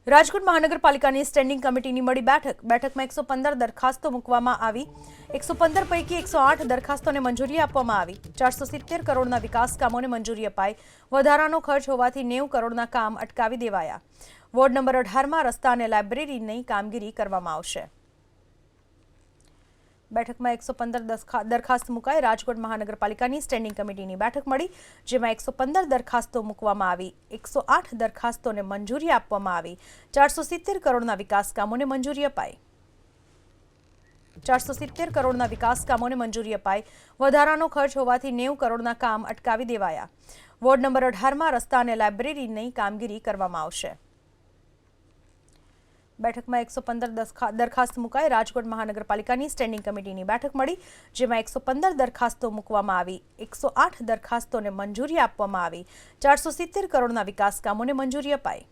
રાજકોટ મહાનગરપાલિકાની સ્ટેન્ડિંગ કમિટીની મળી બેઠકમાં 115 દરખાસ્તો મૂકવામાં આવી। 115 પૈકી 108 દરખાસ્તોને મંજૂરી આપવામાં આવી। 470 કરોડના વિકાસ કામોને મંજૂરી અપાઈ। વધારાનો ખર્ચ હોવાથી 90 કરોડના કામ અટકાવી દેવાયા। વોર્ડ નંબર 18માં રસ્તા અને લાઇબ્રેરીની કામગીરી કરવામાં આવશે। બેઠકમાં 115 દરખાસ્ત મુકાઈ। રાજકોટ મહાનગરપાલિકાની સ્ટેન્ડિંગ કમિટીની બેઠક મળી, જેમાં 115 દરખાસ્તો મૂકવામાં આવી। 108 દરખાસ્તોને મંજૂરી આપવામાં આવી। 470 કરોડના વિકાસ કામોને મંજૂરી અપાઈ। 470 કરોડના વિકાસ કામોને મંજૂરી અપાઈ। વધારાનો ખર્ચ હોવાથી 90 કરોડના કામ અટકાવી દેવાયા। વોર્ડ નંબર 18માં રસ્તા અને લાઇબ્રેરીની કામગીરી કરવામાં આવશે। બેઠકમાં 115 દરખાસ્ત મુકાઈ। રાજકોટ મહાનગરપાલિકાની સ્ટેન્ડિંગ કમિટીની બેઠક મળી, જેમાં 115 દરખાસ્તો મૂકવામાં આવી। 108 દરખાસ્તોને મંજૂરી આપવામાં આવી। 470 કરોડના વિકાસ કામોને મંજૂરી અપાઈ।